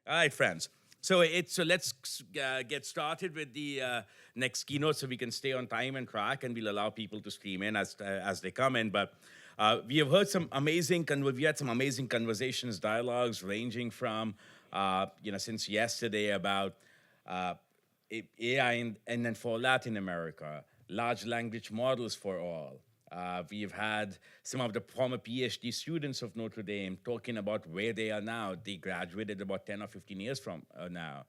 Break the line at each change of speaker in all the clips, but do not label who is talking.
All right, friends. So let's get started with the next keynote, so we can stay on time and track, and we'll allow people to stream in as they come in. But we have heard some amazing. We had some amazing conversations, dialogues, ranging from since yesterday about uh, AI, and then for Latin America, large language models for all. We've had some of the former PhD students of Notre Dame talking about where they are now. They graduated about 10 or 15 years from now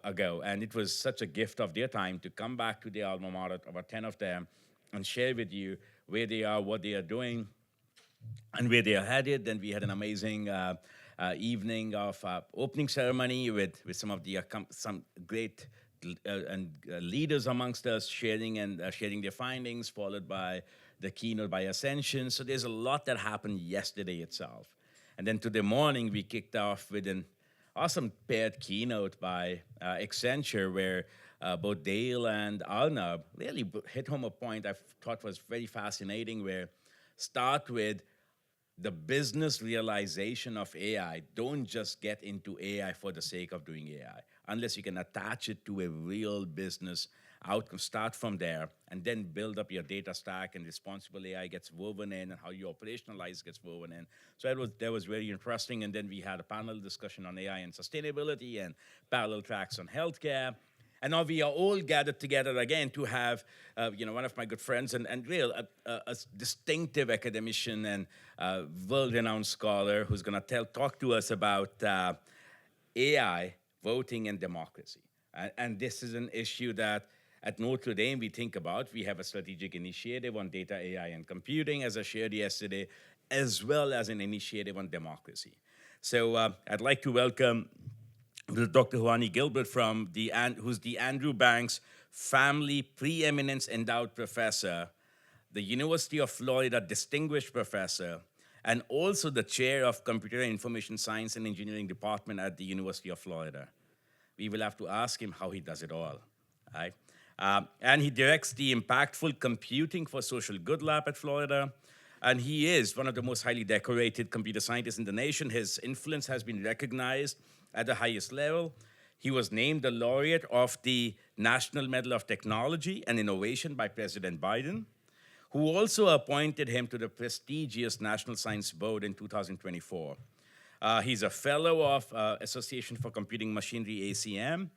ago, and it was such a gift of their time to come back to their alma mater, about 10 of them, and share with you where they are, what they are doing, and where they are headed. Then we had an amazing evening of opening ceremony with some of the some great and leaders amongst us sharing their findings, followed by the keynote by Ascension. So there's a lot that happened yesterday itself, and then today morning we kicked off with an awesome paired keynote by Accenture, where both Dale and Arnab really hit home a point I thought was very fascinating, where start with the business realization of AI. Don't just get into AI for the sake of doing AI, unless you can attach it to a real business outcome. Start from there, and then build up your data stack, and responsible AI gets woven in, and how you operationalize gets woven in. So that was very interesting. And then we had a panel discussion on AI and sustainability, and parallel tracks on healthcare. And now we are all gathered together again to have, one of my good friends and real a distinctive academician and world-renowned scholar who's going to talk to us about AI, voting, and democracy. And this is an issue that at Notre Dame we think about. We have a strategic initiative on data, AI, and computing, as I shared yesterday, as well as an initiative on democracy. So I'd like to welcome Dr. Juan Gilbert who's the Andrew Banks Family Preeminence Endowed Professor, the University of Florida Distinguished Professor, and also the Chair of Computer and Information Science and Engineering Department at the University of Florida. We will have to ask him how he does it all, right? And he directs the Impactful Computing for Social Good Lab at Florida. And he is one of the most highly decorated computer scientists in the nation. His influence has been recognized at the highest level. He was named the laureate of the National Medal of Technology and Innovation by President Biden, who also appointed him to the prestigious National Science Board in 2024. He's a fellow of Association for Computing Machinery, ACM,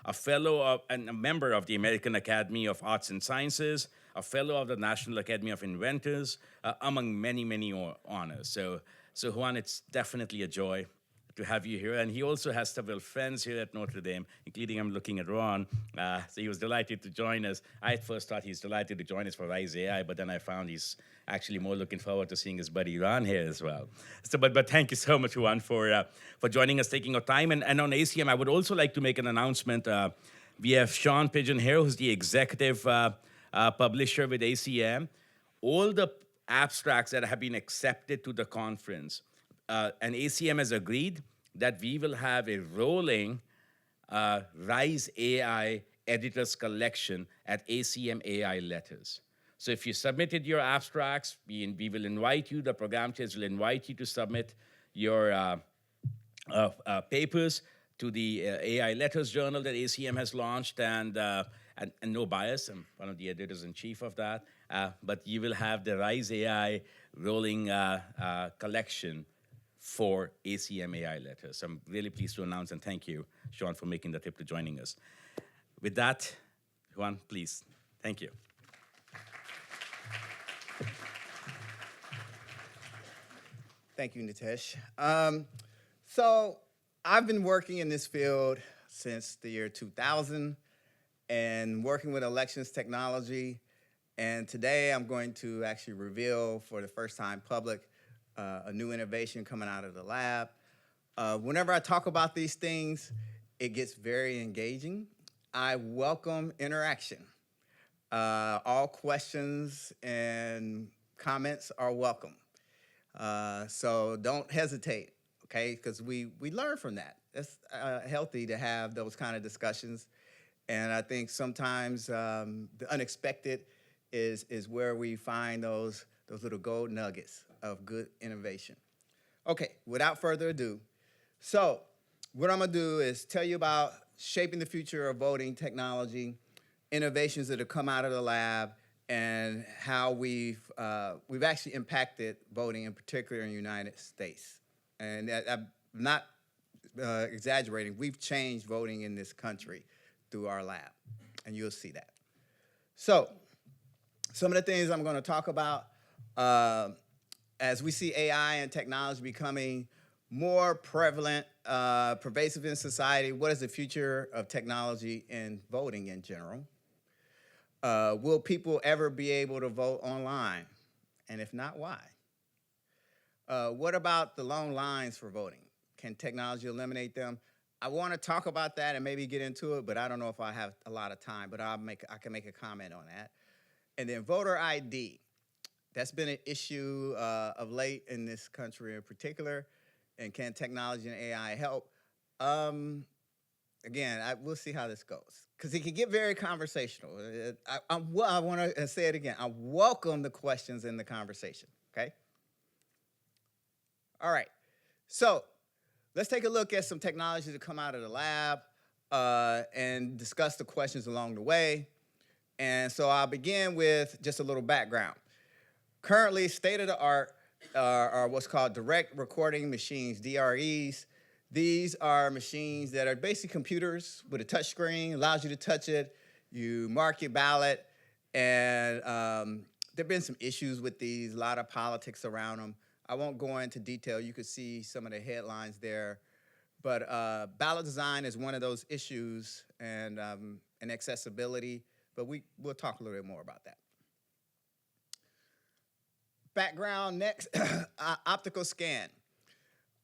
a fellow of and a member of the American Academy of Arts and Sciences, a fellow of the National Academy of Inventors, among many, many honors. So Juan, it's definitely a joy to have you here. And he also has several friends here at Notre Dame, including, I'm looking at Ron. So he was delighted to join us. I at first thought he's delighted to join us for R.I.S.E AI, but then I found he's actually more looking forward to seeing his buddy Ron here as well. So, but thank you so much, Juan, for joining us, taking our time. And on ACM, I would also like to make an announcement. We have Sean Pigeon here, who's the executive publisher with ACM. All the abstracts that have been accepted to the conference, and ACM has agreed that we will have a rolling R.I.S.E AI editors collection at ACM AI Letters. So if you submitted your abstracts, we will invite you, the program chairs will invite you to submit your papers to the AI Letters Journal that ACM has launched, and no bias, I'm one of the editors-in-chief of that, but you will have the R.I.S.E AI rolling collection for ACM AI Letters. I'm really pleased to announce, and thank you, Sean, for making the trip to joining us. With that, Juan, please. Thank you.
Thank you, Nitesh. So I've been working in this field since the year 2000 and working with elections technology. And today I'm going to actually reveal for the first time public a new innovation coming out of the lab. Whenever I talk about these things, it gets very engaging. I welcome interaction. All questions and comments are welcome. So don't hesitate, okay? Because we learn from that. It's healthy to have those kind of discussions. And I think sometimes the unexpected is where we find those little gold nuggets of good innovation. Okay, without further ado, so what I'm gonna do is tell you about shaping the future of voting technology, innovations that have come out of the lab, and how we've actually impacted voting, in particular in the United States. And I'm not exaggerating. We've changed voting in this country through our lab, and you'll see that. So, some of the things I'm going to talk about as we see AI and technology becoming more prevalent, pervasive in society. What is the future of technology in voting in general? Will people ever be able to vote online? And if not, why? What about the long lines for voting? Can technology eliminate them? I want to talk about that and maybe get into it, but I don't know if I have a lot of time, but I can make a comment on that. And then voter ID. That's been an issue of late in this country in particular. And can technology and AI help? Again, we'll see how this goes, because it can get very conversational. I want to say it again. I welcome the questions in the conversation, okay? All right, so let's take a look at some technologies that come out of the lab and discuss the questions along the way. And so I'll begin with just a little background. Currently, state-of-the-art are what's called direct recording machines, DREs. These are machines that are basically computers with a touch screen, allows you to touch it, you mark your ballot, and there've been some issues with these, a lot of politics around them. I won't go into detail. You could see some of the headlines there. But ballot design is one of those issues, and accessibility, but we'll talk a little bit more about that. Background next, optical scan.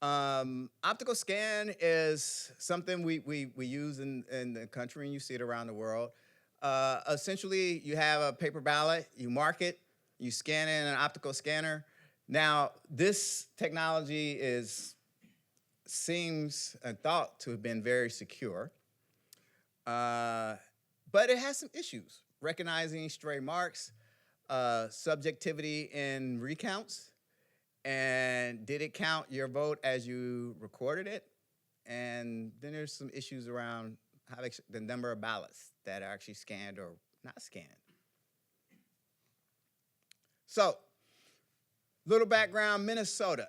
Optical scan is something we use in the country, and you see it around the world. Essentially, you have a paper ballot, you mark it, you scan it in an optical scanner. Now, this technology seems and thought to have been very secure, but it has some issues. Recognizing stray marks, subjectivity in recounts, and did it count your vote as you recorded it? And then there's some issues around how the number of ballots that are actually scanned or not scanned. So, little background, Minnesota.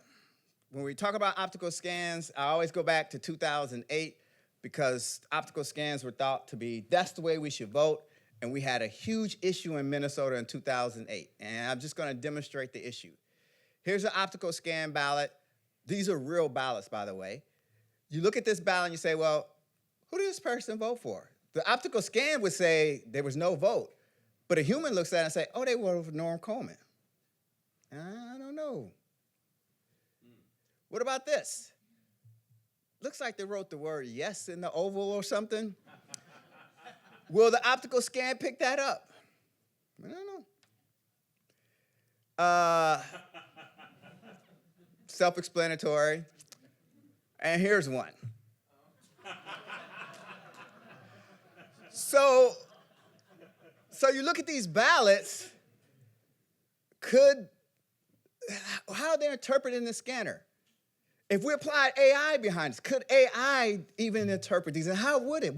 When we talk about optical scans, I always go back to 2008 because optical scans were thought to be, that's the way we should vote. And we had a huge issue in Minnesota in 2008. And I'm just going to demonstrate the issue. Here's an optical scan ballot. These are real ballots, by the way. You look at this ballot and you say, well, who did this person vote for? The optical scan would say there was no vote. But a human looks at it and say, oh, they voted for Norm Coleman. I don't know. What about this? Looks like they wrote the word yes in the oval or something. Will the optical scan pick that up? I don't know. Self-explanatory. And here's one. So you look at these ballots, how they're interpreted in the scanner. If we applied AI behind this, could AI even interpret these? And how would it?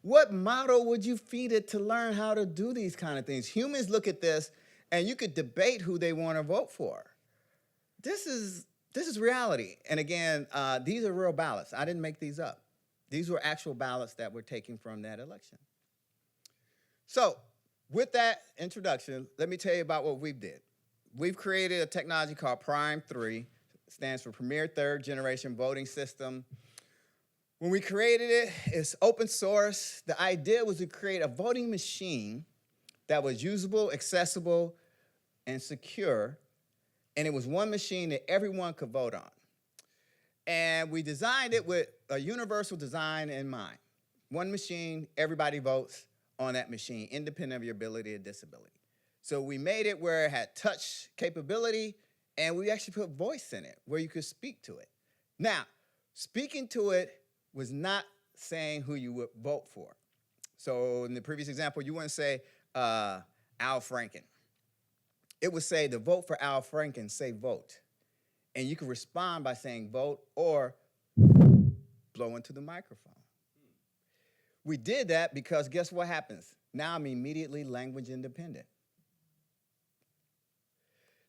What model would you feed it to learn how to do these kind of things? Humans look at this, and you could debate who they want to vote for. This is reality. And again, these are real ballots. I didn't make these up. These were actual ballots that were taken from that election. So with that introduction, let me tell you about what we did. We've created a technology called Prime3, stands for Premier Third Generation Voting System. When we created it, it's open source. The idea was to create a voting machine that was usable, accessible, and secure. And it was one machine that everyone could vote on. And we designed it with a universal design in mind. One machine, everybody votes on that machine, independent of your ability or disability. So we made it where it had touch capability, and we actually put voice in it, where you could speak to it. Now, speaking to it was not saying who you would vote for. So in the previous example, you wouldn't say Al Franken. It would say, to vote for Al Franken, say vote. And you could respond by saying vote or blow into the microphone. We did that because guess what happens? Now I'm immediately language independent.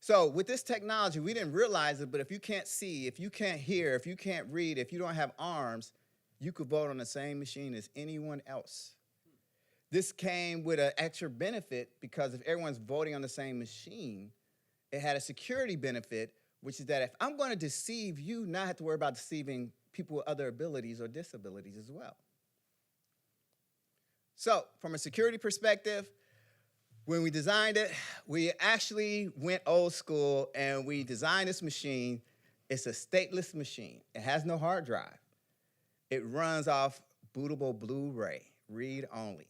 So with this technology, we didn't realize it, but if you can't see, if you can't hear, if you can't read, if you don't have arms, you could vote on the same machine as anyone else. This came with an extra benefit because if everyone's voting on the same machine, it had a security benefit, which is that if I'm going to deceive you, not have to worry about deceiving people with other abilities or disabilities as well. So from a security perspective, when we designed it, we actually went old school and we designed this machine. It's a stateless machine. It has no hard drive. It runs off bootable Blu-ray, read only.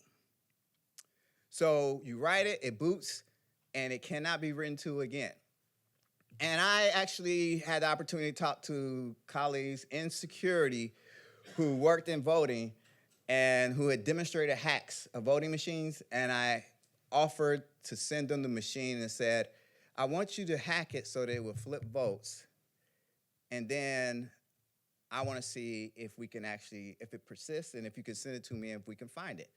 So you write it, it boots, and it cannot be written to again. And I actually had the opportunity to talk to colleagues in security who worked in voting and who had demonstrated hacks of voting machines, and I offered to send them the machine and said, I want you to hack it so that it will flip votes, and then I want to see if we can actually, if it persists, and if you can send it to me, if we can find it.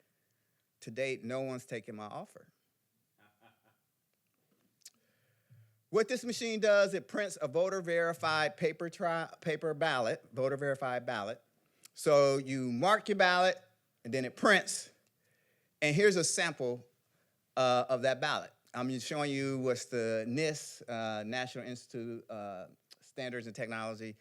To date, no one's taken my offer. What this machine does, it prints a voter-verified paper ballot, voter-verified ballot. So you mark your ballot, and then it prints. And here's a sample of that ballot. I'm just showing you what's the NIST, National Institute Standards and Technology.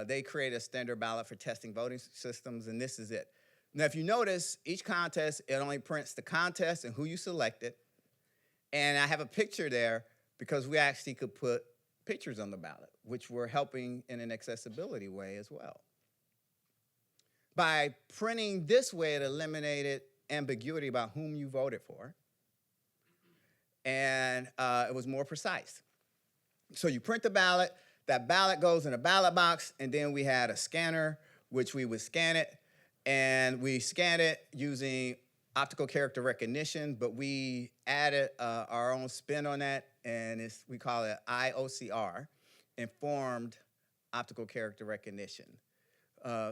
They create a standard ballot for testing voting systems, and this is it. Now, if you notice, each contest, it only prints the contest and who you selected. And I have a picture there because we actually could put pictures on the ballot, which we're helping in an accessibility way as well. By printing this way, it eliminated ambiguity about whom you voted for. And it was more precise. So you print the ballot, that ballot goes in a ballot box, and then we had a scanner, which we would scan it, and we scan it using optical character recognition, but we added our own spin on that, and we call it IOCR, Informed Optical Character Recognition.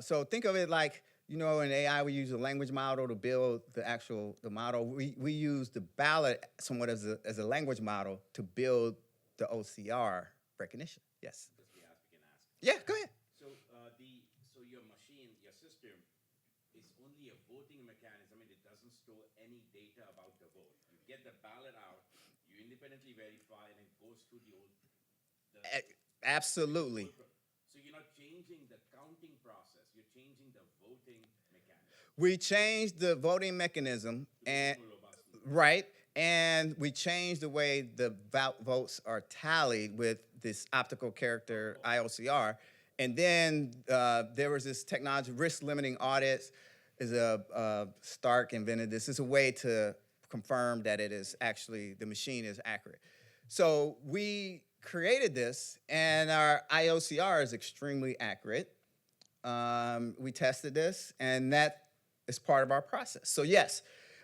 So think of it like, you know, in AI, we use a language model to build the model. We use the ballot somewhat as a language model to build the OCR recognition. Yes?
Just we can ask.
Yeah, go ahead.
So your machine, your system, is only a voting mechanism, and it doesn't store any data about the vote. You get the ballot out, you independently verify, and it goes through
Absolutely.
So you're not changing the counting process, you're changing the voting mechanism.
We changed the voting mechanism, and right, and we changed the way the votes are tallied with this optical character IOCR. And then there was this technology, risk limiting audits is Stark invented this. It's a way to confirm that it is actually, the machine is accurate. So we created this, and our IOCR is extremely accurate. We tested this, and that is part of our process. So yes,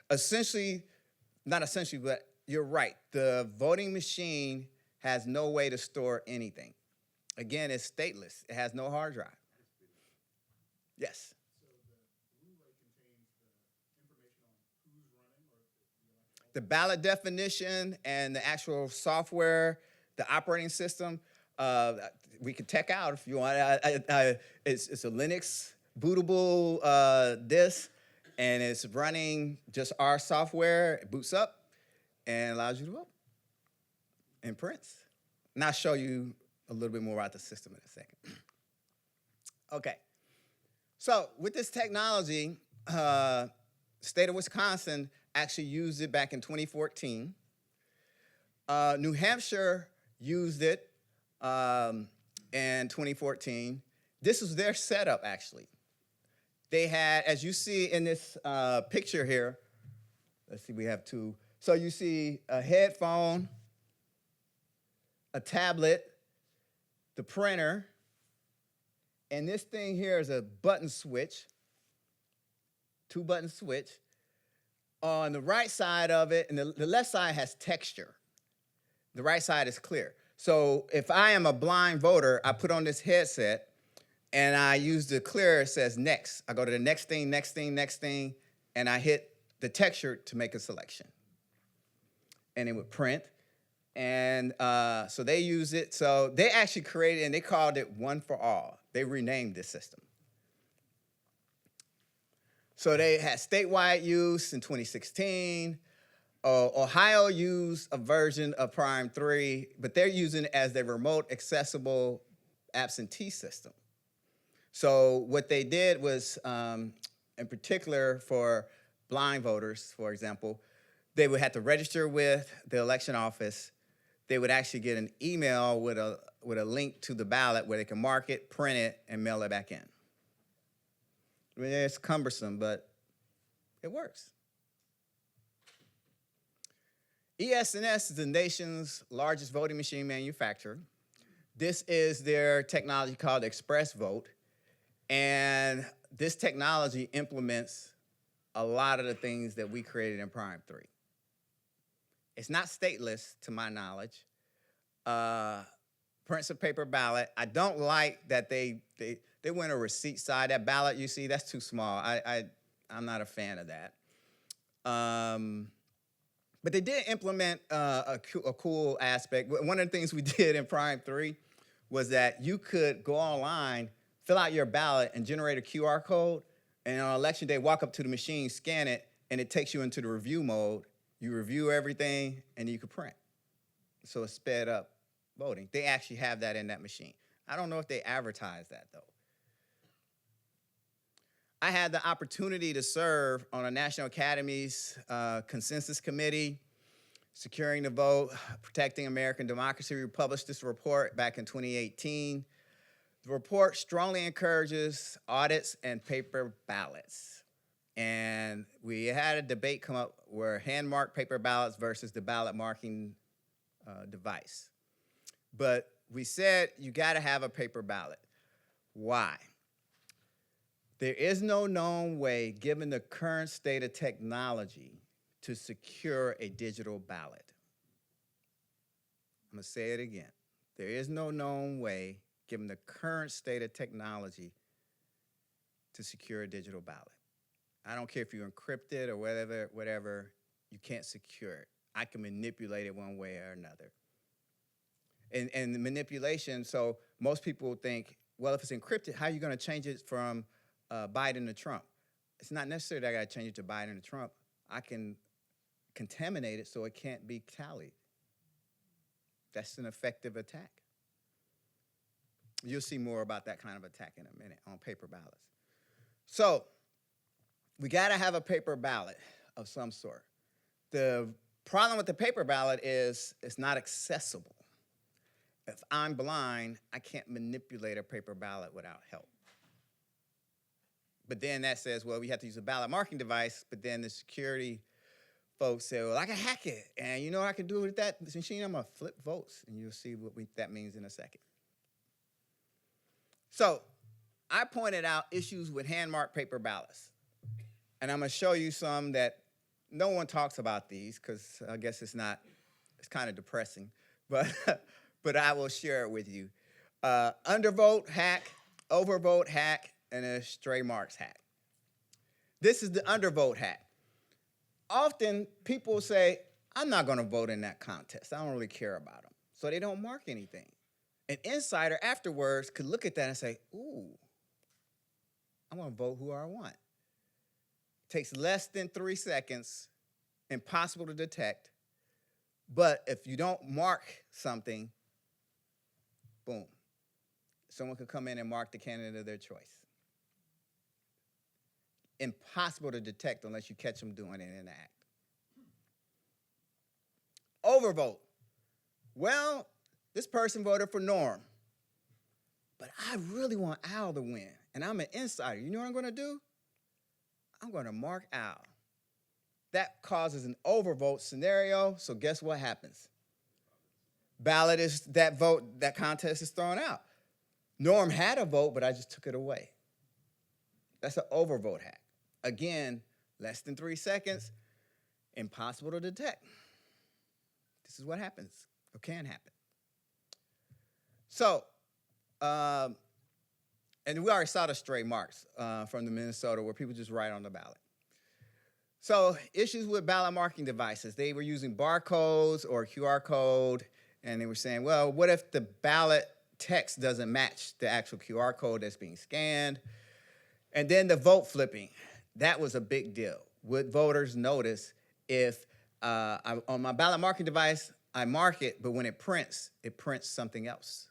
not essentially, but you're right. The voting machine has no way to store anything. Again, it's stateless. It has no hard drive. Yes?
So the Blu-ray contains the information on who's running or
The ballot definition and the actual software, the operating system, we could tech out if you want. It's a Linux bootable disk, and it's running just our software. It boots up and allows you to vote and prints. And I'll show you a little bit more about the system in a second. Okay. So with this technology, state of Wisconsin actually used it back in 2014. New Hampshire used it in 2014. This was their setup, actually. They had, as you see in this picture here, let's see, we have two. So you see a headphone, a tablet, the printer, and this thing here is a button switch, 2-button switch. On the right side of it, and the left side has texture. The right side is clear. So if I am a blind voter, I put on this headset, and I use the clear, it says next. I go to the next thing, next thing, next thing, and I hit the texture to make a selection. And it would print. And so they use it. So they actually created, and they called it One for All. They renamed this system. So they had statewide use in 2016. Ohio used a version of Prime 3, but they're using it as their remote accessible absentee system. So what they did was, in particular for blind voters, for example, they would have to register with the election office. They would actually get an email with a link to the ballot where they can mark it, print it, and mail it back in. I mean, it's cumbersome, but it works. ES&S is the nation's largest voting machine manufacturer. This is their technology called Express Vote, and this technology implements a lot of the things that we created in Prime 3. It's not stateless, to my knowledge. Prints a paper ballot. I don't like that they went a receipt side. That ballot you see, that's too small. I'm not a fan of that. But they did implement a cool aspect. One of the things we did in Prime 3 was that you could go online, fill out your ballot, and generate a QR code. And on election day, walk up to the machine, scan it, and it takes you into the review mode. You review everything, and you can print. So it's sped up voting. They actually have that in that machine. I don't know if they advertise that, though. I had the opportunity to serve on a National Academy's consensus committee, Securing the Vote, Protecting American Democracy. We published this report back in 2018. The report strongly encourages audits and paper ballots. And we had a debate come up where hand-marked paper ballots versus the ballot marking device. But we said you gotta have a paper ballot. Why? There is no known way, given the current state of technology, to secure a digital ballot. I'm gonna say it again. There is no known way, given the current state of technology, to secure a digital ballot. I don't care if you encrypt it or whatever, you can't secure it. I can manipulate it one way or another. And the manipulation, so most people think, well, if it's encrypted, how are you gonna change it from Biden to Trump? It's not necessary that I gotta change it to Biden to Trump. I can contaminate it so it can't be tallied. That's an effective attack. You'll see more about that kind of attack in a minute on paper ballots. So we gotta have a paper ballot of some sort. The problem with the paper ballot is it's not accessible. If I'm blind, I can't manipulate a paper ballot without help. But then that says, well, we have to use a ballot marking device, but then the security folks say, well, I can hack it. And you know what I can do with that machine? I'm gonna flip votes, and you'll see what that means in a second. So I pointed out issues with hand-marked paper ballots. And I'm gonna show you some that no one talks about these, because I guess it's kind of depressing, but, but I will share it with you. Undervote hack, overvote hack, and a stray marks hack. This is the undervote hack. Often people say, I'm not gonna vote in that contest. I don't really care about them. So they don't mark anything. An insider afterwards could look at that and say, ooh, I'm gonna vote who I want. Takes less than 3 seconds, impossible to detect. But if you don't mark something, boom, someone could come in and mark the candidate of their choice. Impossible to detect unless you catch them doing it in the act. Overvote. Well, this person voted for Norm, but I really want Al to win, and I'm an insider. You know what I'm gonna do? I'm gonna mark Al. That causes an overvote scenario, so guess what happens? Ballot is, that vote, that contest is thrown out. Norm had a vote, but I just took it away. That's an overvote hack. Again, less than 3 seconds, impossible to detect. This is what happens, or can happen. So, And we already saw the stray marks from the Minnesota where people just write on the ballot. So issues with ballot marking devices. They were using barcodes or QR code, and they were saying, well, what if the ballot text doesn't match the actual QR code that's being scanned? And then the vote flipping. That was a big deal. Would voters notice if on my ballot marking device, I mark it, but when it prints something else?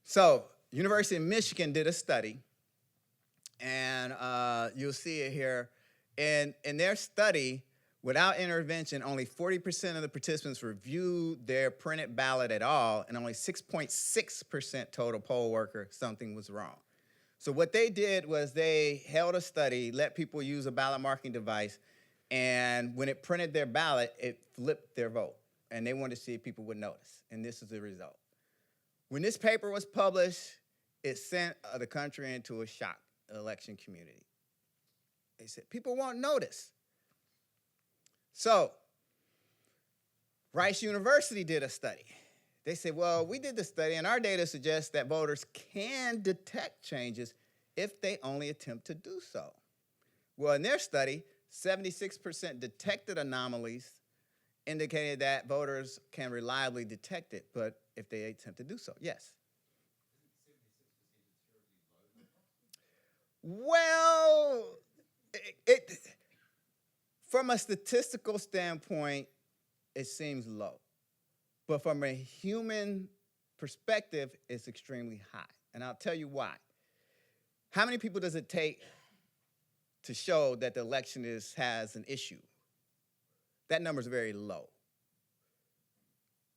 So University of Michigan did a study, and you'll see it here. In their study, without intervention, only 40% of the participants reviewed their printed ballot at all, and only 6.6% told a poll worker something was wrong. So what they did was they held a study, let people use a ballot marking device, and when it printed their ballot, it flipped their vote. And they wanted to see if people would notice, and this is the result. When this paper was published, it sent the country into a shock, the election community. They said, people won't notice. So, Rice University did a study. They said, well, we did the study, and our data suggests that voters can detect changes if they only attempt to do so. Well, in their study, 76% detected anomalies, indicated that voters can reliably detect it, but if they attempt to do so, yes. Well, from a statistical standpoint, it seems low. But from a human perspective, it's extremely high. And I'll tell you why. How many people does it take to show that the election has an issue? That number is very low.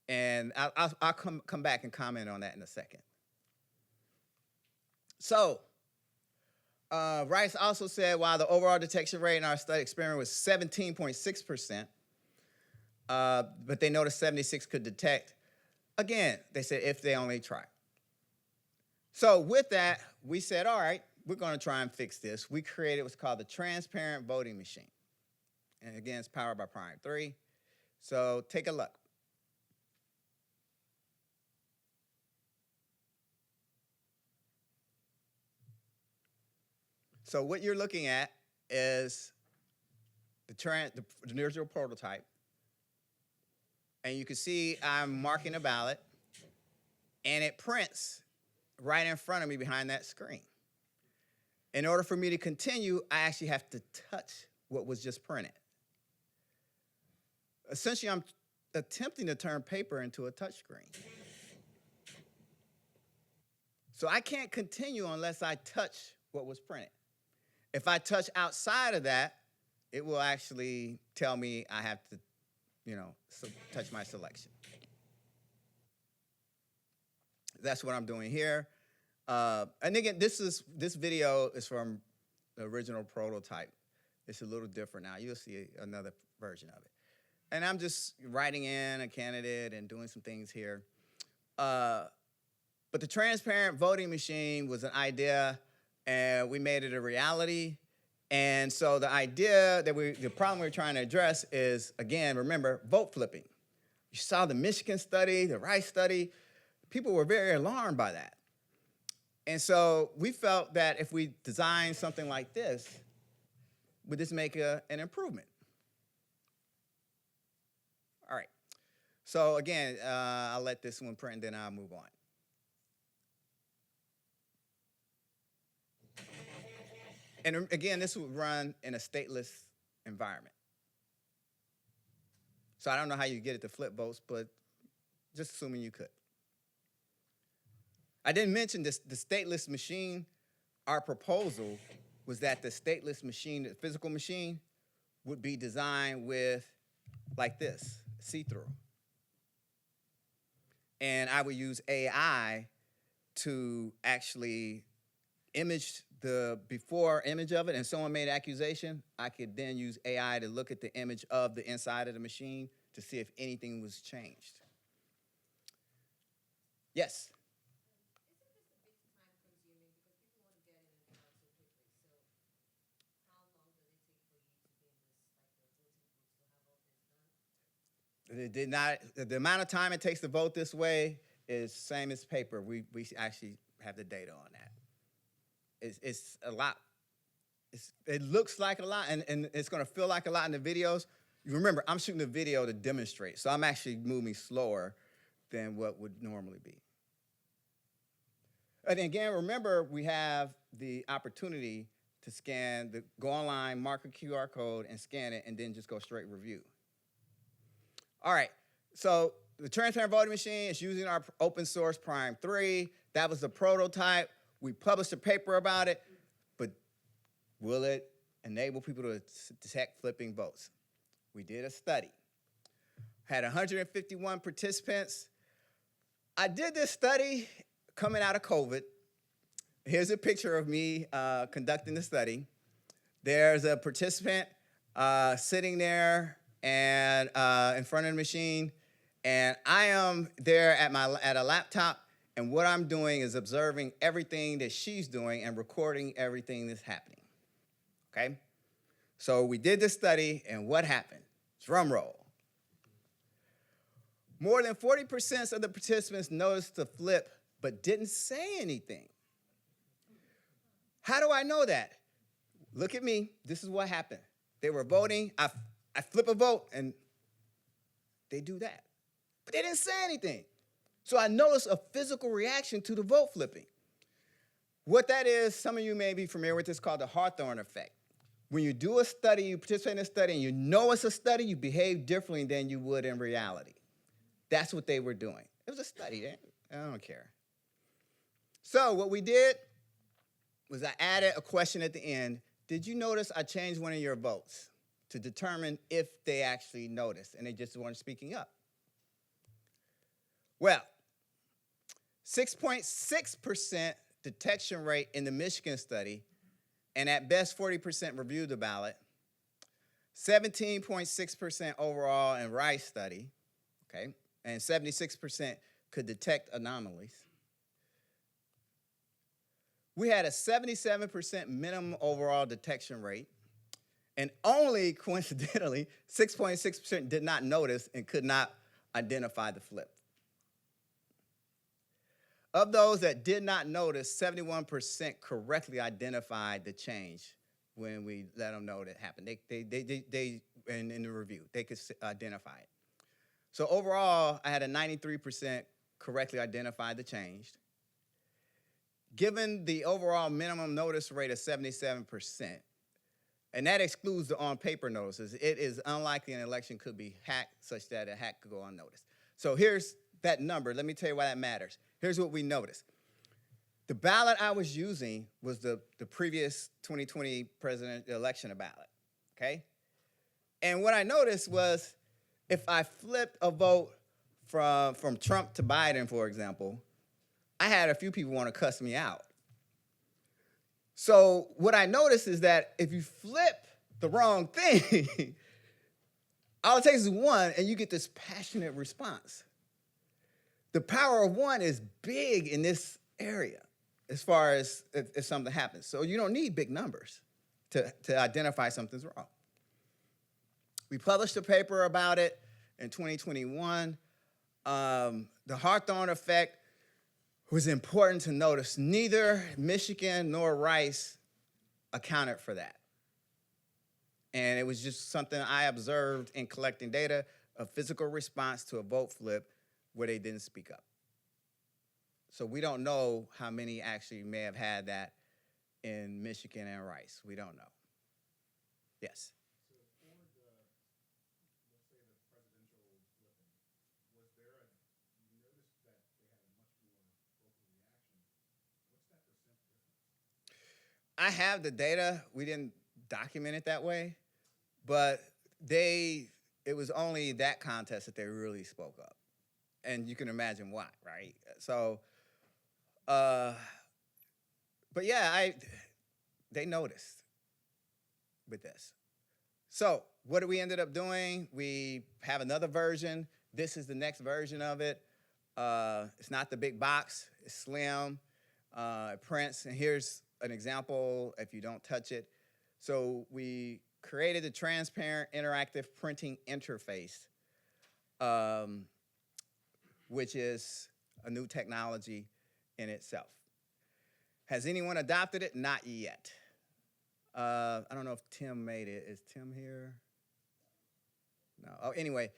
And I'll come back and comment on that in a second. So, Rice also said while the overall detection rate in our study experiment was 17.6%, but they noticed 76 could detect. Again, they said if they only try. So with that, we said, all right, we're going to try and fix this. We created what's called the transparent voting machine. And again, it's powered by Prime 3. So take a look. So what you're looking at is the digital prototype. And you can see I'm marking a ballot, and it prints right in front of me behind that screen. In order for me to continue, I actually have to touch what was just printed. Essentially, I'm attempting to turn paper into a touch screen. So I can't continue unless I touch what was printed. If I touch outside of that, it will actually tell me I have to, touch my selection. That's what I'm doing here. And again, this video is from the original prototype. It's a little different now. You'll see another version of it. And I'm just writing in a candidate and doing some things here. But the transparent voting machine was an idea, and we made it a reality. And so the problem we're trying to address is, again, remember, vote flipping. You saw the Michigan study, the R.I.S.E study. People were very alarmed by that. And so we felt that if we design something like this, would this make an improvement? All right. So again, I'll let this one print, and then I'll move on. And again, this would run in a stateless environment. So I don't know how you get it to flip votes, but just assuming you could. I didn't mention this, the stateless machine. Our proposal was that the stateless machine, the physical machine, would be designed with, like this, see-through. And I would use AI to actually image the before image of it, and someone made an accusation, I could then use AI to look at the image of the inside of the machine to see if anything was changed. Yes? It did not. The amount of time it takes to vote this way is same as paper. We actually have the data on that. It's a lot. It looks like a lot, and it's going to feel like a lot in the videos. You remember, I'm shooting the video to demonstrate, so I'm actually moving slower than what would normally be. And again, remember, we have the opportunity to go online, mark a QR code, and scan it, and then just go straight review. All right, so the transparent voting machine is using our open source Prime 3. That was the prototype. We published a paper about it, but will it enable people to detect flipping votes? We did a study. Had 151 participants. I did this study coming out of COVID. Here's a picture of me conducting the study. There's a participant sitting there and in front of the machine, and I am there at a laptop, and what I'm doing is observing everything that she's doing and recording everything that's happening, okay? So we did this study, and what happened? Drum roll. More than 40% of the participants noticed the flip, but didn't say anything. How do I know that? Look at me. This is what happened. They were voting. I flip a vote, and they do that. But they didn't say anything. So I noticed a physical reaction to the vote flipping. What that is, some of you may be familiar with this, called the Hawthorne effect. When you do a study, you participate in a study, and you know it's a study, you behave differently than you would in reality. That's what they were doing. It was a study. I don't care. So what we did was I added a question at the end. Did you notice I changed one of your votes to determine if they actually noticed and they just weren't speaking up? Well, 6.6% detection rate in the Michigan study, and at best 40% reviewed the ballot, 17.6% overall in R.I.S.E study, okay, and 76% could detect anomalies. We had a 77% minimum overall detection rate, and only coincidentally, 6.6% did not notice and could not identify the flip. Of those that did not notice, 71% correctly identified the change when we let them know that happened. They in the review, they could identify it. So overall, I had a 93% correctly identify the change. Given the overall minimum notice rate of 77%, and that excludes the on-paper notices, it is unlikely an election could be hacked such that a hack could go unnoticed. So here's that number. Let me tell you why that matters. Here's what we noticed. The ballot I was using was the previous 2020 presidential election ballot, okay? And what I noticed was if I flipped a vote from Trump to Biden, for example, I had a few people want to cuss me out. So what I noticed is that if you flip the wrong thing, all it takes is one, and you get this passionate response. The power of one is big in this area as far as if something happens. So you don't need big numbers to identify something's wrong. We published a paper about it in 2021. The Hawthorne effect was important to notice. Neither Michigan nor R.I.S.E accounted for that. And it was just something I observed in collecting data, a physical response to a vote flip where they didn't speak up. So we don't know how many actually may have had that in Michigan and R.I.S.E. We don't know. Yes?
So for the, let's say the presidential flipping, was there you noticed that they had a much more vocal reaction. What's that percent difference?
I have the data. We didn't document it that way, but it was only that contest that they really spoke up. And you can imagine why, right? So, but yeah, they noticed with this. So what we ended up doing, we have another version. This is the next version of it. It's not the big box, it's slim, it prints, and here's an example if you don't touch it. So we created a transparent interactive printing interface, which is a new technology in itself. Has anyone adopted it? Not yet. I don't know if Tim made it. Is Tim here? No. Oh, anyway,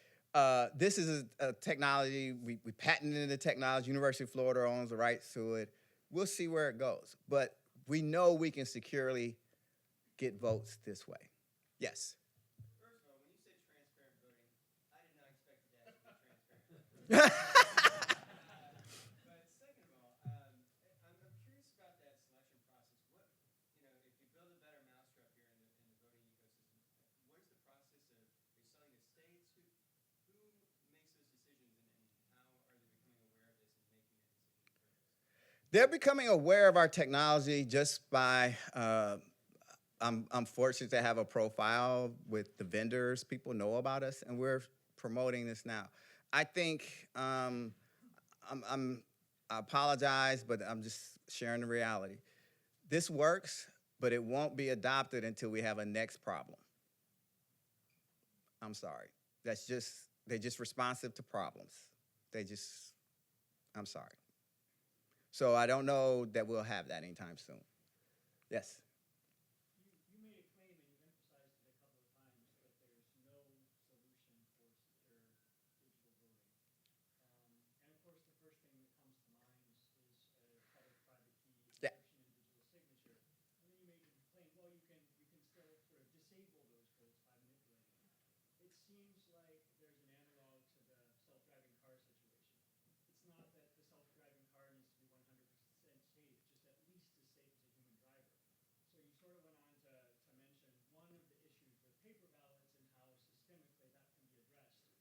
this is a technology. We patented the technology. University of Florida owns the rights to it. We'll see where it goes. But we know we can securely get votes this way. Yes?
First of all, when you said transparent voting, I did not expect that to be transparent. But second of all, I'm curious about that selection process. If you build a better mousetrap here in the voting ecosystem, what is the process of, are you selling to states? Who makes those decisions, and how are they becoming aware of this and making that decision for us?
They're becoming aware of our technology just by, I'm fortunate to have a profile with the vendors. People know about us, and we're promoting this now. I think, I apologize, but I'm just sharing the reality. This works, but it won't be adopted until we have a next problem. I'm sorry. They're just responsive to problems. I'm sorry. So I don't know that we'll have that anytime soon. Yes?
You made a claim, and you've emphasized it a couple of times, that there's no solution for secure digital voting. And of course, the first thing that comes to mind is public-private key
Yeah.
encryption and digital signature. And then you made the claim, well, you can still sort of disable those votes by manipulating them. It seems like there's an analog to the self-driving car situation. It's not that the self-driving car needs to be 100% safe, just at least as safe as a human driver. So you sort of went on to mention one of the issues with paper ballots and how systemically that can be addressed.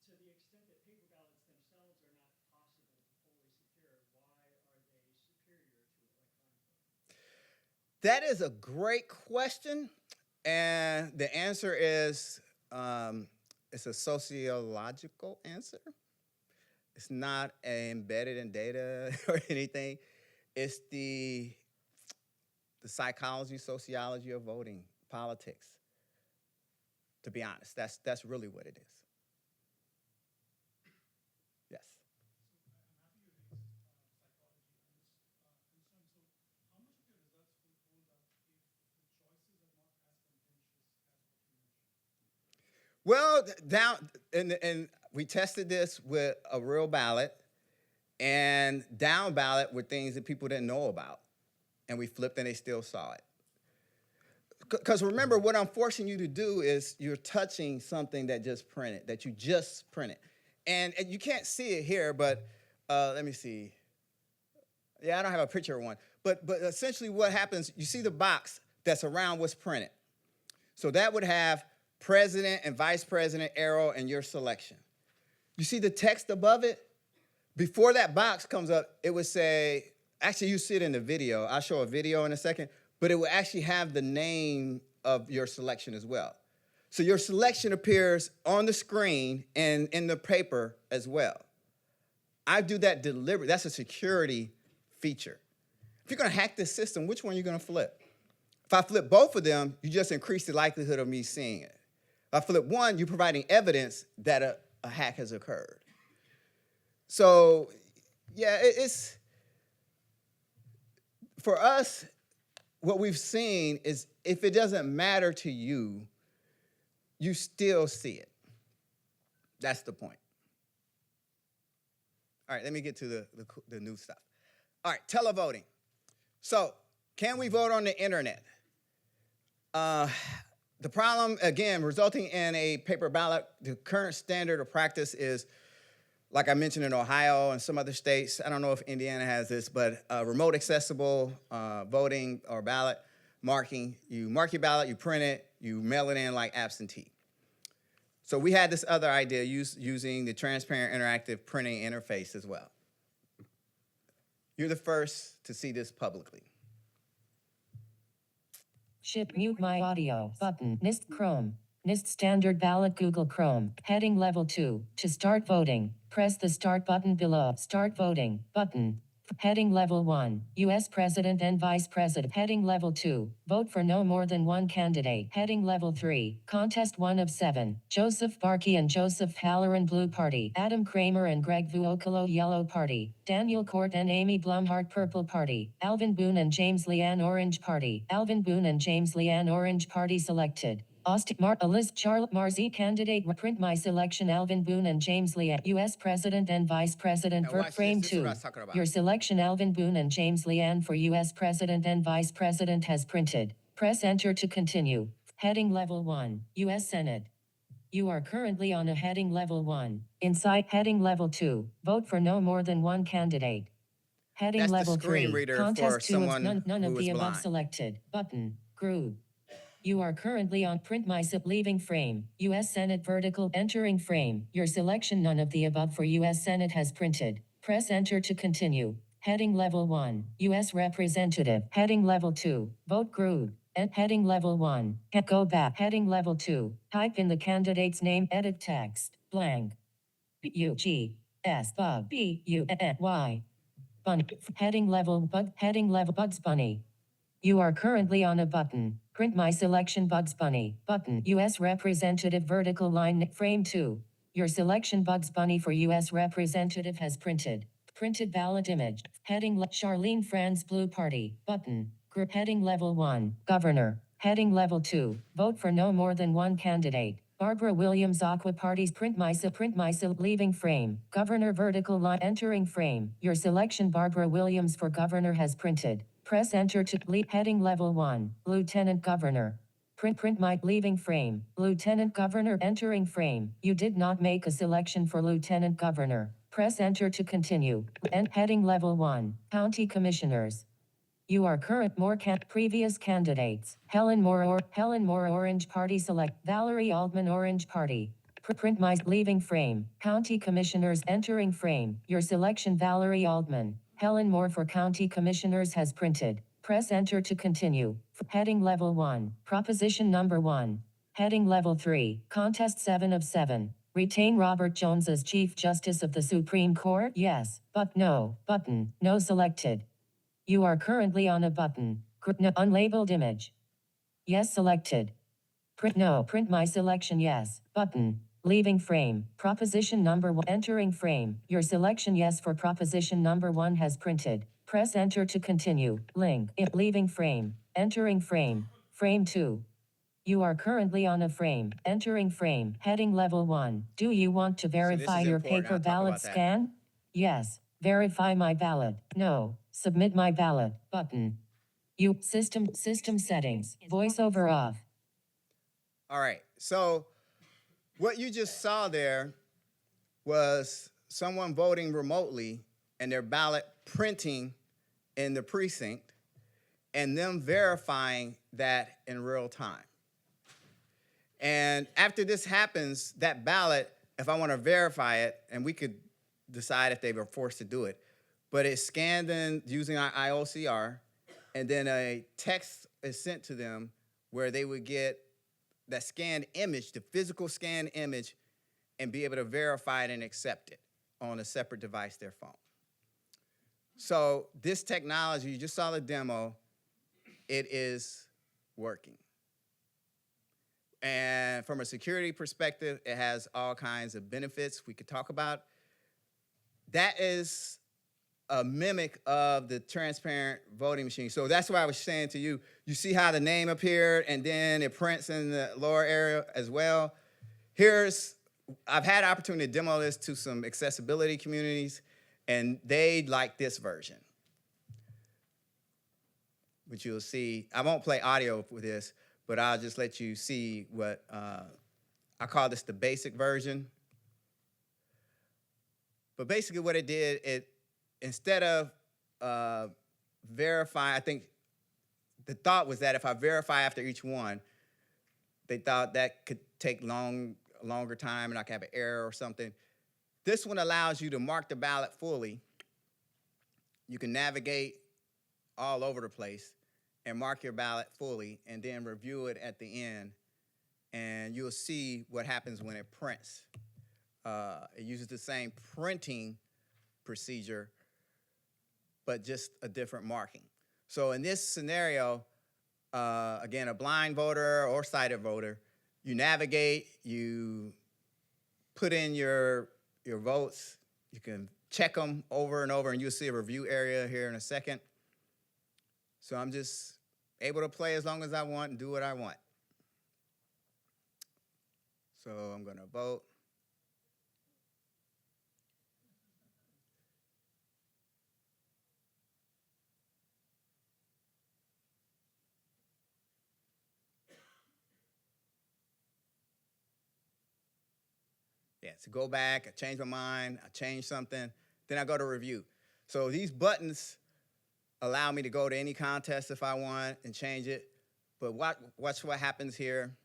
To the extent that paper ballots themselves are not possible to fully secure, why are they superior to electronic voting?
That is a great question, and the answer is it's a sociological answer. It's not embedded in data or anything. It's the psychology, sociology of voting, politics. To be honest, that's really what it is. Yes.
I'm happy you raised psychology on this concern. So, how much of your results will hold up if the choices are not as contentious as what you mentioned?
Well, and we tested this with a real ballot, and down ballot were things that people didn't know about, and we flipped and they still saw it. Because remember, what I'm forcing you to do is you're touching something that you just printed. And you can't see it here, but let me see. Yeah, I don't have a picture of one. But essentially what happens, you see the box that's around what's printed. So that would have president and vice president arrow and your selection. You see the text above it? Before that box comes up, it would say, actually you see it in the video. I'll show a video in a second, but it will actually have the name of your selection as well. So your selection appears on the screen and in the paper as well. I do that deliberately. That's a security feature. If you're gonna hack this system, which one are you gonna flip? If I flip both of them, you just increase the likelihood of me seeing it. If I flip one, you're providing evidence that a hack has occurred. So, yeah, it's, for us, what we've seen is if it doesn't matter to you, you still see it. That's the point. All right, let me get to the new stuff. All right, televoting. So, can we vote on the internet? The problem, again, resulting in a paper ballot, the current standard of practice is, like I mentioned, in Ohio and some other states. I don't know if Indiana has this, but remote accessible voting or ballot marking. You mark your ballot, you print it, you mail it in like absentee. So we had this other idea using the transparent interactive printing interface as well. You're the first to see this publicly.
Ship mute my audio button. NIST Chrome. NIST standard ballot Google Chrome. Heading level 2. To start voting, press the start button below. Start voting button. Heading Level 1, U.S. President and Vice President. Heading Level 2, vote for no more than one candidate. Heading Level 3, contest 1 of 7, Joseph Barkey and Joseph Halloran Blue Party, Adam Kramer and Greg Vuokolo Yellow Party, Daniel Court and Amy Blumhart Purple Party, Alvin Boone and James Leanne Orange Party, Alvin Boone and James Leanne Orange Party selected. Austin Elizabeth Charlotte Marzi candidate. Print my selection. Alvin Boone and James Leanne, U.S. President and Vice President.
Now watch
Frame
this. This is
2.
what I was talking about.
Your selection. Alvin Boone and James Leanne for U.S. President and Vice President has printed. Press enter to continue. Heading Level 1, U.S. Senate. You are currently on a heading Level 1. Inside Heading Level 2, vote for no more than one candidate. Heading
That's the
Level
screen
3,
reader
contest
for
2 of
someone
none
who
of
is
the above
blind.
selected. Button, group. You are currently on Print My leaving frame, U.S. Senate vertical entering frame. Your selection none of the above for U.S. Senate has printed. Press enter to continue. Heading Level 1, U.S. Representative. Heading Level 2, vote group. And heading Level 1, go back. Heading Level 2, type in the candidate's name. Edit text, blank. U-G-S, B-U-N-Y. Bun. Heading level Bugs Bunny. You are currently on a button. Print my selection. Bugs Bunny. Button. U.S. Representative vertical line. Frame 2. Your selection. Bugs Bunny for U.S. Representative has printed. Printed ballot image. Heading Charlene Franz Blue Party. Button. Group. Heading Level 1. Governor. Heading Level 2. Vote for no more than one candidate. Barbara Williams Aqua Parties. Print my leaving frame. Governor vertical line entering frame. Your selection. Barbara Williams for governor has printed. Press enter to heading Level 1, Lieutenant Governor. Print my leaving frame. Lieutenant Governor entering frame. You did not make a selection for Lieutenant Governor. Press enter to continue. And heading Level 1, County Commissioners. You are current previous candidates. Helen Moore Orange Party select. Valerie Altman Orange Party. Print my leaving frame. County Commissioners entering frame. Your selection. Valerie Altman. Helen Moore for County Commissioners has printed. Press enter to continue. Heading Level 1, Proposition Number 1. Heading Level 3, Contest 7 of 7. Retain Robert Jones as Chief Justice of the Supreme Court? Yes, but no. Button, no selected. You are currently on a button. Unlabeled image. Yes selected. Print my selection. Yes. Button. Leaving frame. Proposition number 1. Entering frame. Your selection yes for proposition number 1 has printed. Press enter to continue. Link. Leaving frame. Entering frame. Frame 2. You are currently on a frame. Entering frame. Heading Level 1. Do you want to verify your
important.
paper
I'll talk
ballot
about that.
scan? Yes. Verify my ballot. No. Submit my ballot. Button. System settings. Voiceover off.
All right. So what you just saw there was someone voting remotely and their ballot printing in the precinct and them verifying that in real time. And after this happens, that ballot, if I want to verify it, and we could decide if they were forced to do it, but it's scanned in using our IOCR, and then a text is sent to them where they would get that scanned image, the physical scanned image, and be able to verify it and accept it on a separate device, their phone. So this technology, you just saw the demo, it is working. And from a security perspective, it has all kinds of benefits we could talk about. That is a mimic of the transparent voting machine. So that's why I was saying to you, you see how the name appeared and then it prints in the lower area as well. I've had opportunity to demo this to some accessibility communities, and they like this version. Which you'll see, I won't play audio for this, but I'll just let you see what, I call this the basic version. But basically what it did, instead of verifying, I think the thought was that if I verify after each one, they thought that could take longer time and I could have an error or something. This one allows you to mark the ballot fully. You can navigate all over the place and mark your ballot fully and then review it at the end. And you'll see what happens when it prints. It uses the same printing procedure but just a different marking. So in this scenario, again, a blind voter or sighted voter, you navigate, you put in your votes, you can check them over and over, and you'll see a review area here in a second. So I'm just able to play as long as I want and do what I want. So I'm gonna vote. Yeah, so go back, I change my mind, I change something, then I go to review. So these buttons allow me to go to any contest if I want and change it. But watch what happens here.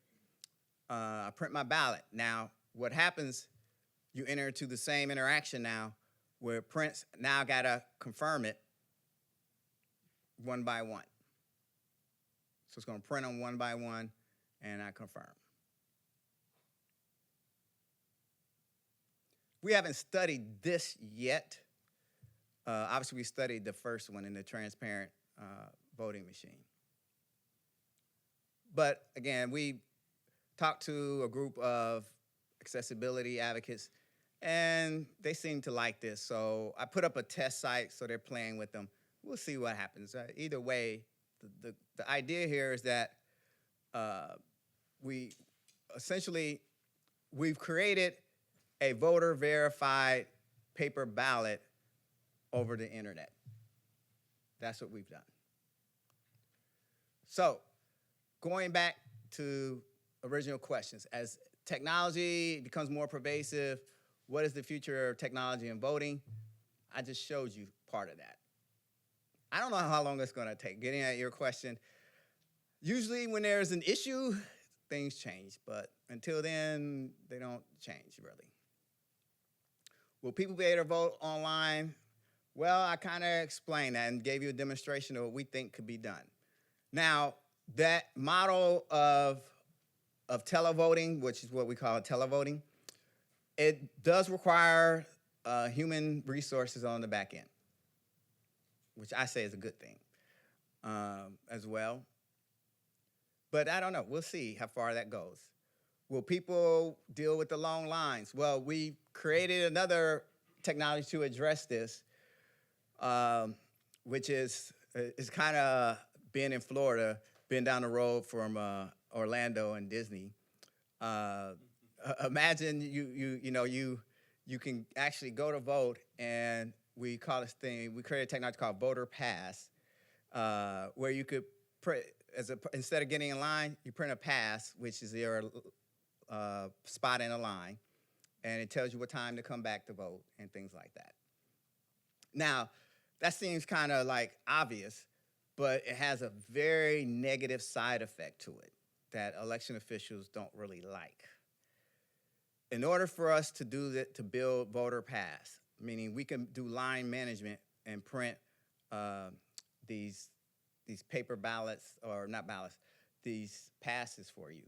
I print my ballot. Now, what happens, you enter into the same interaction now where it prints, now I gotta confirm it one by one. So it's gonna print them one by one, and I confirm. We haven't studied this yet. Obviously, we studied the first one in the transparent voting machine. But again, we talked to a group of accessibility advocates, and they seem to like this. So I put up a test site, so they're playing with them. We'll see what happens. Either way, the idea here is that we've created a voter-verified paper ballot over the internet. That's what we've done. So, going back to original questions, as technology becomes more pervasive, what is the future of technology and voting? I just showed you part of that. I don't know how long it's gonna take, getting at your question. Usually when there's an issue, things change, but until then, they don't change really. Will people be able to vote online? Well, I kind of explained that and gave you a demonstration of what we think could be done. Now, that model of televoting, which is what we call televoting, it does require human resources on the back end, which I say is a good thing as well. But I don't know. We'll see how far that goes. Will people deal with the long lines? Well, we created another technology to address this, which is kind of being in Florida, being down the road from Orlando and Disney. Imagine you can actually go to vote, and we call this thing, we created a technology called Voter Pass, where you could instead of getting in line, you print a pass, which is your spot in a line, and it tells you what time to come back to vote and things like that. Now, that seems kind of like obvious, but it has a very negative side effect to it that election officials don't really like. In order for us to do that, to build Voter Pass, meaning we can do line management and print these paper ballots, or not ballots, these passes for you,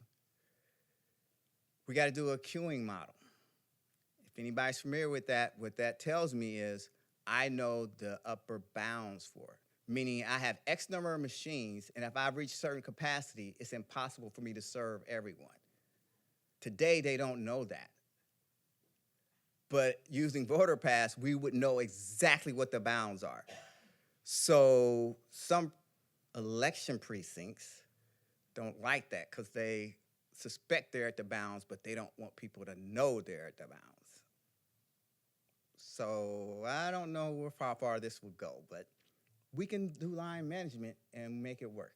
we got to do a queuing model. If anybody's familiar with that, what that tells me is I know the upper bounds for it, meaning I have X number of machines, and if I reach certain capacity, it's impossible for me to serve everyone. Today, they don't know that. But using Voter Pass, we would know exactly what the bounds are. So some election precincts don't like that because they suspect they're at the bounds, but they don't want people to know they're at the bounds. So I don't know how far this will go, but we can do line management and make it work.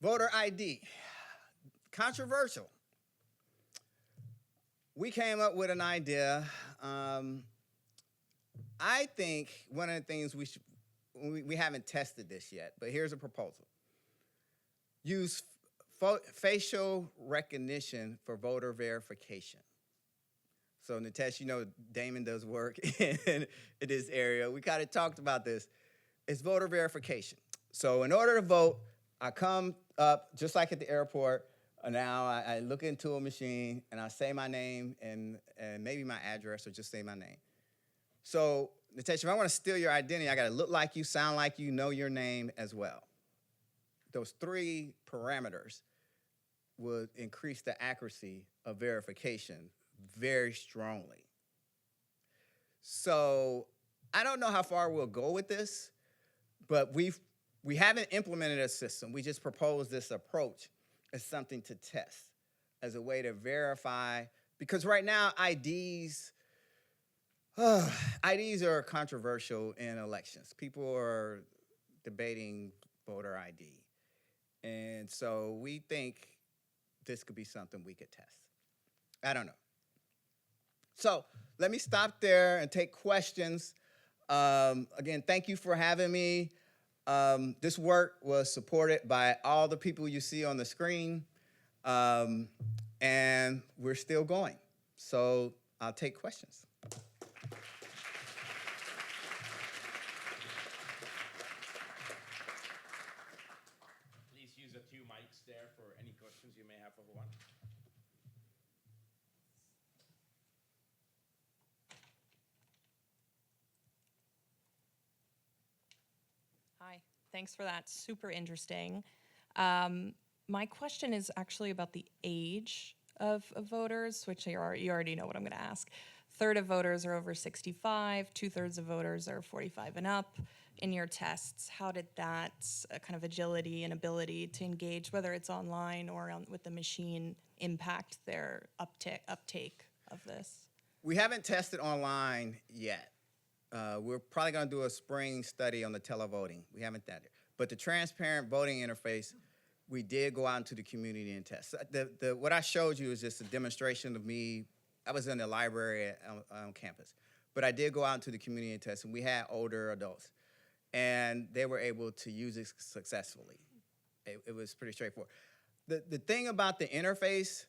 Voter ID, controversial. We came up with an idea. I think one of the things we haven't tested this yet, but here's a proposal. Use facial recognition for voter verification. So Nitesh, you know Damon does work in this area. We kind of talked about this. It's voter verification. So in order to vote, I come up, just like at the airport, now I look into a machine and I say my name and maybe my address, or just say my name. So, Natasha, if I want to steal your identity, I got to look like you, sound like you, know your name as well. Those 3 parameters would increase the accuracy of verification very strongly. So I don't know how far we'll go with this, but we haven't implemented a system. We just proposed this approach as something to test, as a way to verify, because right now IDs are controversial in elections. People are debating voter ID. And so we think this could be something we could test. I don't know. So let me stop there and take questions. Again, thank you for having me. This work was supported by all the people you see on the screen, and we're still going. So I'll take questions.
Please use the 2 mics there for any questions you may have for Juan.
Hi, thanks for that. Super interesting. My question is actually about the age of voters, which you already know what I'm going to ask. Third of voters are over 65, 2/3 of voters are 45 and up. In your tests, how did that kind of agility and ability to engage, whether it's online or with the machine, impact their uptake of this?
We haven't tested online yet. We're probably going to do a spring study on the televoting. We haven't done it. But the transparent voting interface, we did go out into the community and test. What I showed you is just a demonstration of me. I was in the library on campus. But I did go out into the community and test, and we had older adults. And they were able to use it successfully. It was pretty straightforward. The thing about the interface,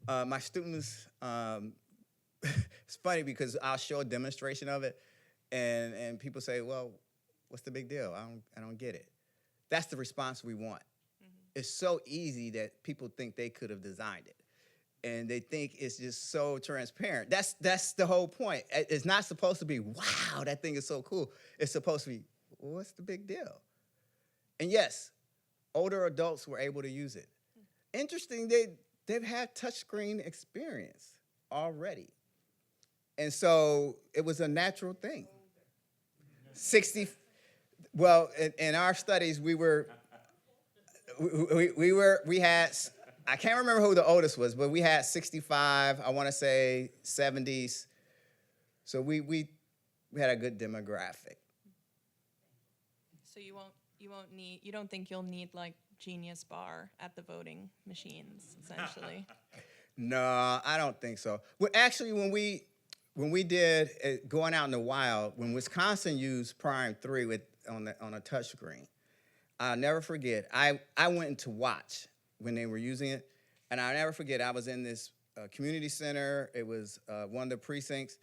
my students, it's funny because I'll show a demonstration of it, and people say, well, what's the big deal? I don't get it. That's the response we want. Mm-hmm. It's so easy that people think they could have designed it. And they think it's just so transparent. That's the whole point. It's not supposed to be, wow, that thing is so cool. It's supposed to be, well, what's the big deal? And yes, older adults were able to use it. Interesting, they've had touchscreen experience already. And so it was a natural thing. In our studies, we had, I can't remember who the oldest was, but we had 65, I want to say 70s. So we had a good demographic.
So you don't think you'll need like Genius Bar at the voting machines, essentially?
No, I don't think so. Well, actually, when we did going out in the wild, when Wisconsin used Prime 3 on a touchscreen, I'll never forget. I went to watch when they were using it, and I'll never forget. I was in this community center. It was one of the precincts,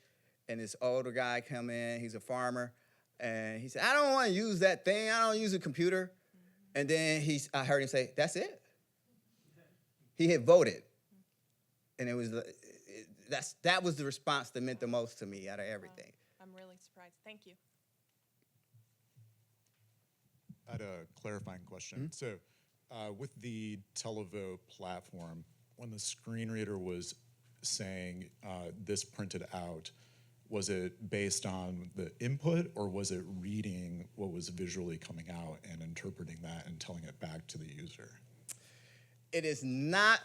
and this older guy come in. He's a farmer. And he said, I don't want to use that thing. I don't use a computer. And then I heard him say, that's it. He had voted. And that was the response that meant the most to me out of everything.
I'm really surprised. Thank you.
I had a clarifying question. Mm-hmm. So with the televote platform, when the screen reader was saying this printed out, was it based on the input, or was it reading what was visually coming out and interpreting that and telling it back to the user?
It is not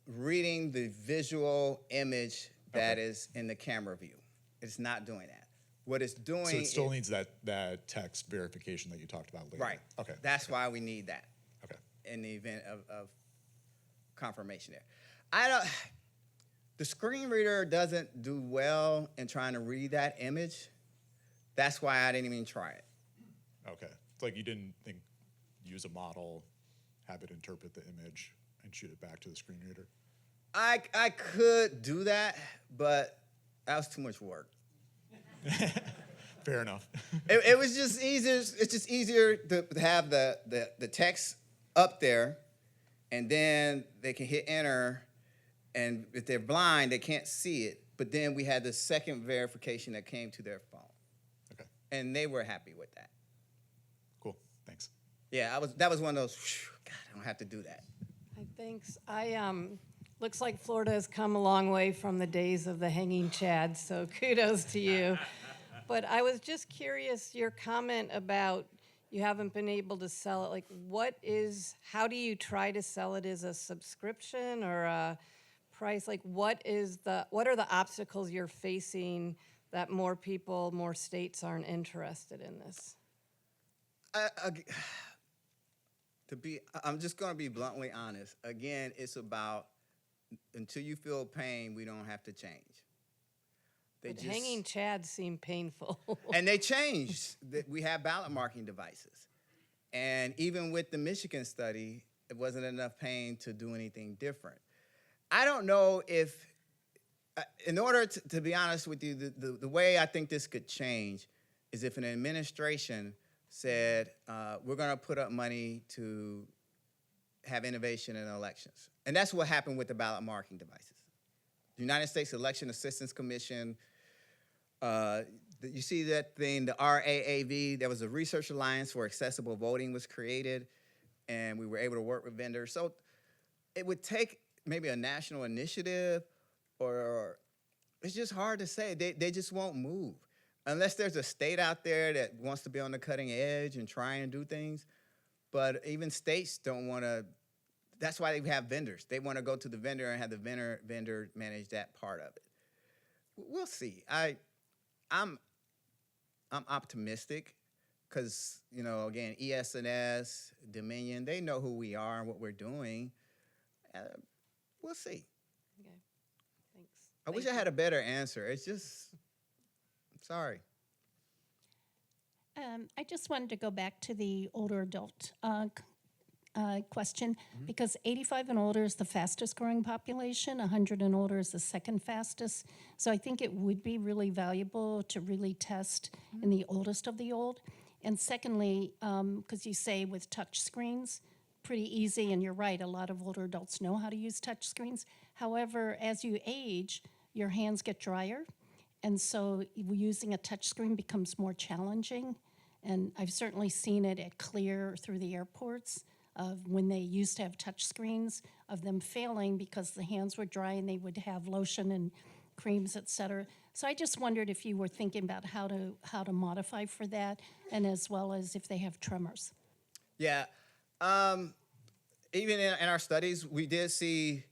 reading the visual image that is in the camera view. It's not doing that. What it's doing
So it still needs that text verification that you talked about later.
Right.
Okay.
That's why we need that.
Okay.
In the event of confirmation there. The screen reader doesn't do well in trying to read that image. That's why I didn't even try it.
Okay. It's like you didn't use a model, have it interpret the image, and shoot it back to the screen reader?
I could do that, but that was too much work.
Fair enough.
It was just easier. It's just easier to have the text up there, and then they can hit enter. And if they're blind, they can't see it, But then we had the second verification that came to their phone,
Okay,
and they were happy with that.
cool, thanks.
Yeah, that was one of those, whew, God, I don't have to do that.
Thanks. Looks like Florida has come a long way from the days of the hanging chad, so kudos to you. But I was just curious, your comment about you haven't been able to sell it, how do you try to sell it as a subscription or a price? Like, what are the obstacles you're facing that more people, more states aren't interested in this?
I'm just going to be bluntly honest. Again, it's about until you feel pain, we don't have to change.
But hanging chads seem painful.
And they changed. We have ballot marking devices. And even with the Michigan study, it wasn't enough pain to do anything different. I don't know if, in order to be honest with you, the way I think this could change is if an administration said, we're going to put up money to have innovation in elections. And that's what happened with the ballot marking devices. The United States Election Assistance Commission, you see that thing, the R.I.S.E, there was a research alliance for accessible voting was created, and we were able to work with vendors. So it would take maybe a national initiative, or it's just hard to say. They just won't move. Unless there's a state out there that wants to be on the cutting edge and try and do things. But even states don't want to, that's why they have vendors. They want to go to the vendor and have the vendor manage that part of it. We'll see. I'm optimistic because, again, ES&S, Dominion, they know who we are and what we're doing. We'll see.
Okay, thanks.
I wish I had a better answer. It's just, I'm sorry.
I just wanted to go back to the older adult question, because 85 and older is the fastest growing population, 100 and older is the second fastest. So I think it would be really valuable to really test in the oldest of the old. And secondly, because you say with touch screens, pretty easy, and you're right, a lot of older adults know how to use touch screens. However, as you age, your hands get drier, and so using a touch screen becomes more challenging. And I've certainly seen it at Clear through the airports of when they used to have touch screens, of them failing because the hands were dry and they would have lotion and creams, et cetera. So I just wondered if you were thinking about how to modify for that, and as well as if they have tremors.
Yeah. Even in our studies, we did see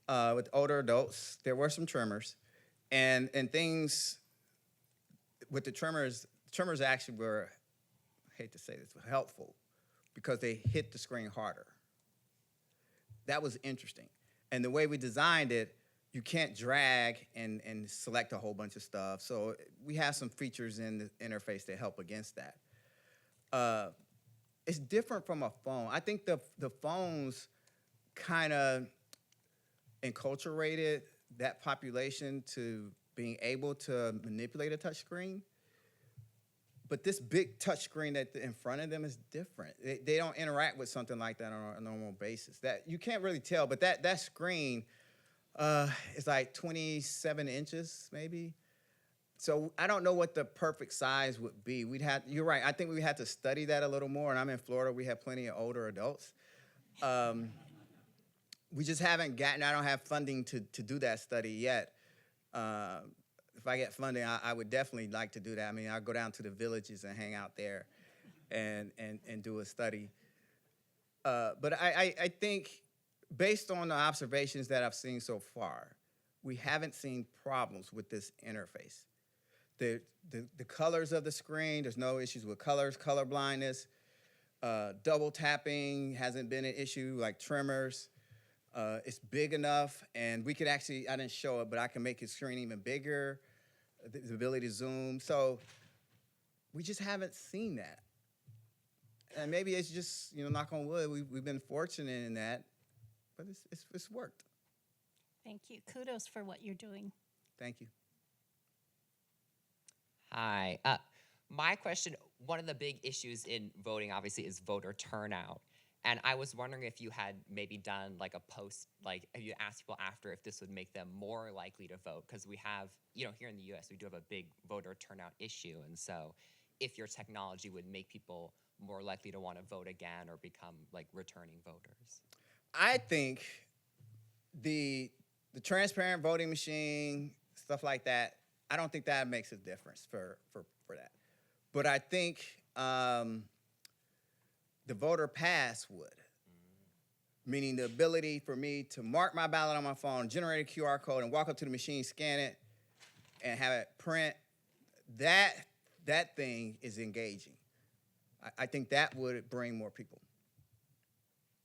with older adults, there were some tremors. And things with the tremors actually were, I hate to say this, but helpful because they hit the screen harder. That was interesting. And the way we designed it, you can't drag and select a whole bunch of stuff. So we have some features in the interface that help against that. It's different from a phone. I think the phones kind of enculturated that population to being able to manipulate a touch screen. But this big touch screen that in front of them is different. They don't interact with something like that on a normal basis. That you can't really tell, but that screen is like 27 inches maybe. So I don't know what the perfect size would be. You're right, I think we had to study that a little more, and I'm in Florida, we have plenty of older adults. We just haven't I don't have funding to do that study yet. If I get funding, I would definitely like to do that. I mean, I'll go down to the villages and hang out there and do a study. But I think based on the observations that I've seen so far, we haven't seen problems with this interface. The colors of the screen, there's no issues with colors, color blindness. Double tapping hasn't been an issue, like tremors. It's big enough, and we could actually, I didn't show it, but I can make his screen even bigger, the ability to zoom. So we just haven't seen that. And maybe it's just, knock on wood, we've been fortunate in that, but it's worked.
Thank you. Kudos for what you're doing.
Thank you.
Hi. My question, one of the big issues in voting, obviously, is voter turnout. And I was wondering if you had maybe done like a post, like have you asked people after if this would make them more likely to vote? Because we have, here in the US, we do have a big voter turnout issue. And so if your technology would make people more likely to want to vote again or become like returning voters.
I think the transparent voting machine, stuff like that, I don't think that makes a difference for that. But I think the voter pass would, meaning the ability for me to mark my ballot on my phone, generate a QR code, and walk up to the machine, scan it, and have it print. That thing is engaging. I think that would bring more people.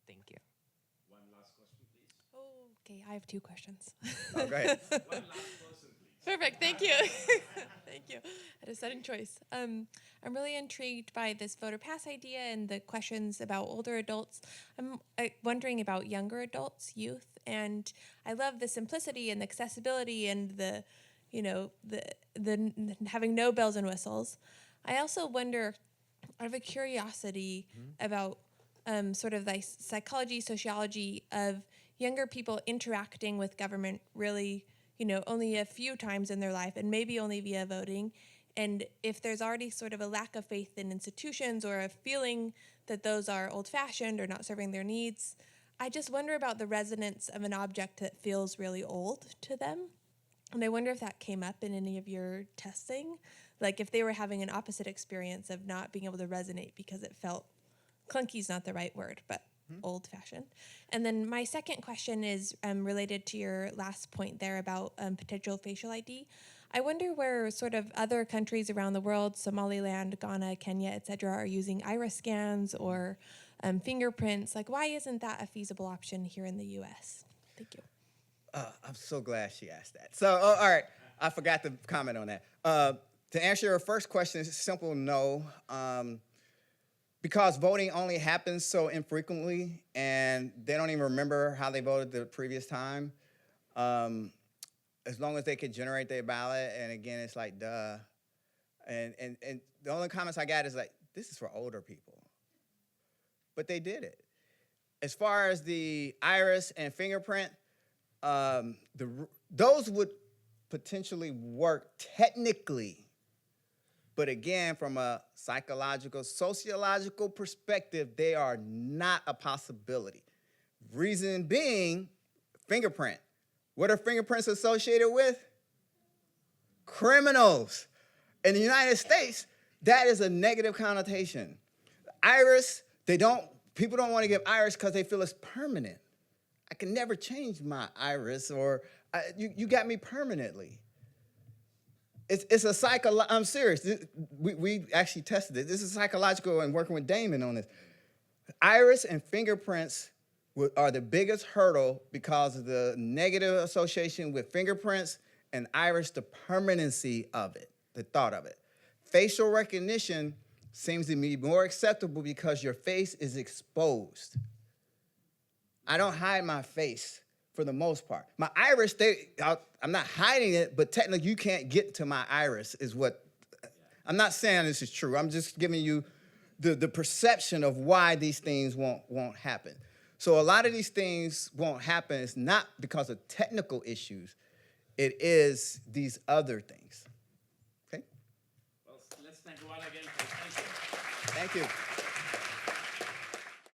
Thank you.
One last question, please.
Oh, okay, I have 2 questions.
Oh, go ahead.
One last person, please.
Perfect, thank you. Thank you. I had a sudden choice. I'm really intrigued by this voter pass idea and the questions about older adults. I'm wondering about younger adults, youth, and I love the simplicity and the accessibility and the having no bells and whistles. I also wonder, I have a curiosity about sort of the psychology, sociology of younger people interacting with government really, only a few times in their life and maybe only via voting. And if there's already sort of a lack of faith in institutions or a feeling that those are old-fashioned or not serving their needs, I just wonder about the resonance of an object that feels really old to them. And I wonder if that came up in any of your testing, like if they were having an opposite experience of not being able to resonate because it felt, clunky is not the right word, but old-fashioned. And then my second question is related to your last point there about potential facial ID. I wonder where sort of other countries around the world, Somaliland, Ghana, Kenya, et cetera, are using iris scans or fingerprints. Like, why isn't that a feasible option here in the US? Thank you.
I'm so glad she asked that. So, all right, I forgot to comment on that. To answer your first question, it's a simple no. Because voting only happens so infrequently, and they don't even remember how they voted the previous time. As long as they could generate their ballot, and again, it's like, duh. And the only comments I got is like, this is for older people. But they did it. As far as the iris and fingerprint, those would potentially work technically. But again, from a psychological, sociological perspective, they are not a possibility. Reason being, fingerprint. What are fingerprints associated with? Criminals. In the United States, that is a negative connotation. Iris, people don't want to give iris because they feel it's permanent. I can never change my iris, or you got me permanently. It's a I'm serious. We actually tested it. This is psychological and working with Damon on this. Iris and fingerprints are the biggest hurdle because of the negative association with fingerprints and iris, the permanency of it, the thought of it. Facial recognition seems to be more acceptable because your face is exposed. I don't hide my face for the most part. My iris, I'm not hiding it, but technically you can't get to my iris is what, I'm not saying this is true. I'm just giving you the perception of why these things won't happen. So a lot of these things won't happen. It's not because of technical issues. It is these other things. Okay?
Well, let's thank Juan again. Thank you.
Thank you.